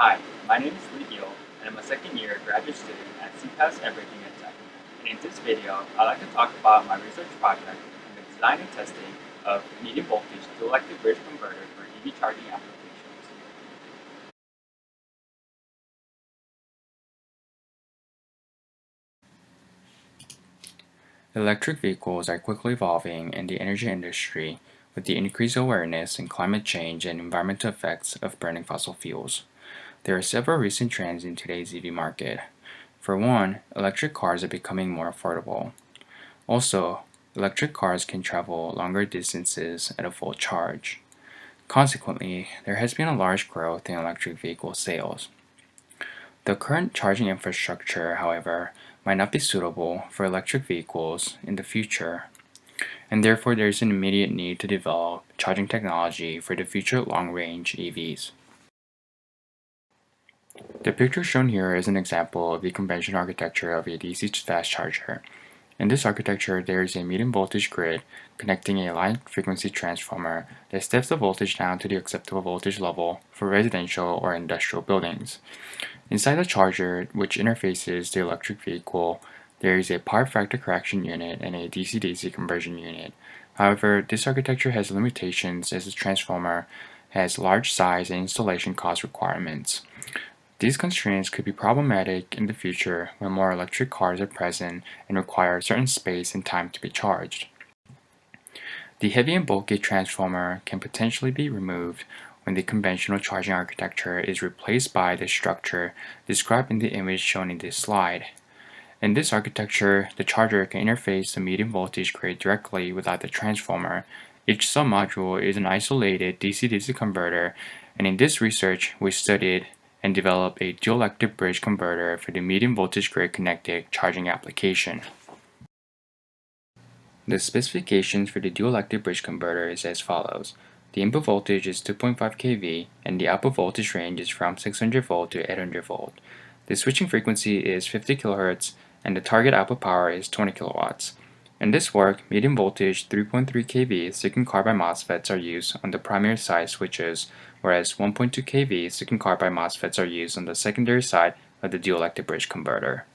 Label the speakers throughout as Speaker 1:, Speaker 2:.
Speaker 1: Hi, my name is Lee Gill, and I'm a second-year graduate student at CPAS at Virginia Tech. And in this video, I'd like to talk about my research project and the design and testing of medium voltage dual-active bridge converter for EV charging applications.
Speaker 2: Electric vehicles are quickly evolving in the energy industry with the increased awareness in climate change and environmental effects of burning fossil fuels. There are several recent trends in today's EV market. For one, electric cars are becoming more affordable. Also, electric cars can travel longer distances at a full charge. Consequently, there has been a large growth in electric vehicle sales. The current charging infrastructure, however, might not be suitable for electric vehicles in the future, and therefore there is an immediate need to develop charging technology for the future long-range EVs. The picture shown here is an example of the conventional architecture of a DC fast charger. In this architecture, there is a medium voltage grid connecting a line frequency transformer that steps the voltage down to the acceptable voltage level for residential or industrial buildings. Inside the charger, which interfaces the electric vehicle, there is a power factor correction unit and a DC-DC conversion unit. However, this architecture has limitations as the transformer has large size and installation cost requirements. These constraints could be problematic in the future when more electric cars are present and require certain space and time to be charged. The heavy and bulky transformer can potentially be removed when the conventional charging architecture is replaced by the structure described in the image shown in this slide. In this architecture, the charger can interface the medium voltage grid directly without the transformer. Each submodule is an isolated DC-DC converter, and in this research, we studied and developed a dual-active bridge converter for the medium voltage grid connected charging application. The specifications for the dual-active bridge converter is as follows. The input voltage is 2.5 kV, and the output voltage range is from 600 volt to 800 volt. The switching frequency is 50 kHz, and the target output power is 20 kilowatts. In this work, medium voltage 3.3 kV silicon carbide MOSFETs are used on the primary side switches, whereas 1.2 kV silicon carbide MOSFETs are used on the secondary side of the dual-active bridge converter.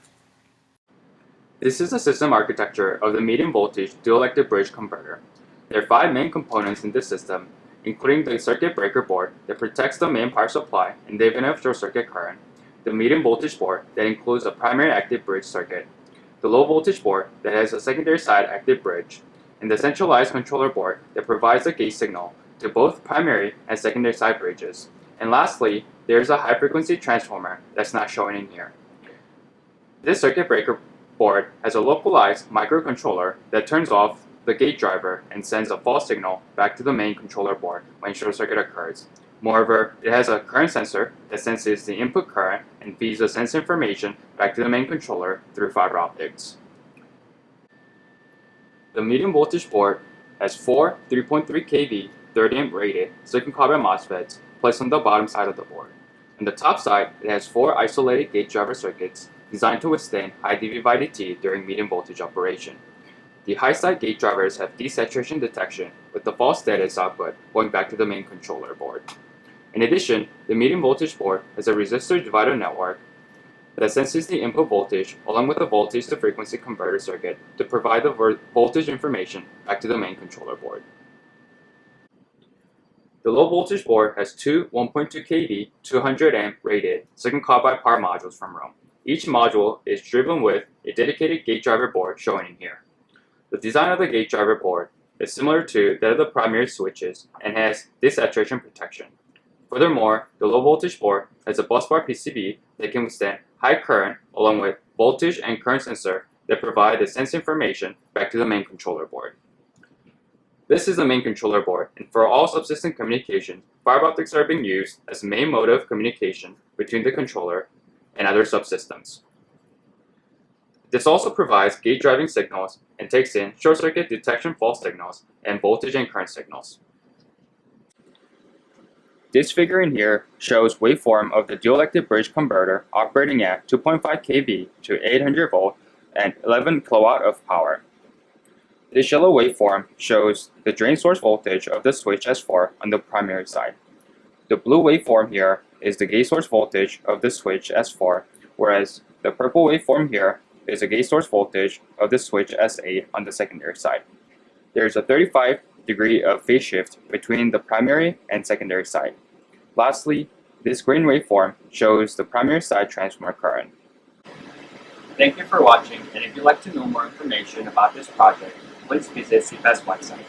Speaker 1: This is the system architecture of the medium voltage dual-active bridge converter. There are 5 main components in this system, including the circuit breaker board that protects the main power supply in the event of short circuit current, the medium voltage board that includes a primary active bridge circuit, the low voltage board that has a secondary side active bridge, and the centralized controller board that provides the gate signal to both primary and secondary side bridges. And lastly, there is a high frequency transformer that's not shown in here. This circuit breaker board has a localized microcontroller that turns off the gate driver and sends a false signal back to the main controller board when short circuit occurs. Moreover, it has a current sensor that senses the input current and feeds the sensed information back to the main controller through fiber optics. The medium voltage board has 4 3.3 kV 30 amp rated silicon carbide MOSFETs placed on the bottom side of the board. On the top side, it has 4 isolated gate driver circuits designed to withstand high dV/dt during medium voltage operation. The high side gate drivers have desaturation detection with the false status output going back to the main controller board. In addition, the medium voltage board has a resistor divider network that senses the input voltage along with the voltage to frequency converter circuit to provide the voltage information back to the main controller board. The low voltage board has 2 1.2 kV 200 amp rated silicon carbide power modules from Rome. Each module is driven with a dedicated gate driver board shown in here. The design of the gate driver board is similar to that of the primary switches and has desaturation protection. Furthermore, the low voltage board has a busbar PCB that can withstand high current along with voltage and current sensor that provide the sense information back to the main controller board. This is the main controller board, and for all subsystem communication, fiber optics are being used as the main mode of communication between the controller and other subsystems. This also provides gate driving signals and takes in short circuit detection false signals and voltage and current signals. This figure in here shows waveform of the dual-active bridge converter operating at 2.5 kV to 800 volt and 11 kilowatt of power. This yellow waveform shows the drain source voltage of the switch S4 on the primary side. The blue waveform here is the gate source voltage of the switch S4, whereas the purple waveform here is the gate source voltage of the switch S8 on the secondary side. There is a 35-degree of phase shift between the primary and secondary side. Lastly, this green waveform shows the primary side transformer current. Thank you for watching, and if you'd like to know more information about this project, please visit CPA's website.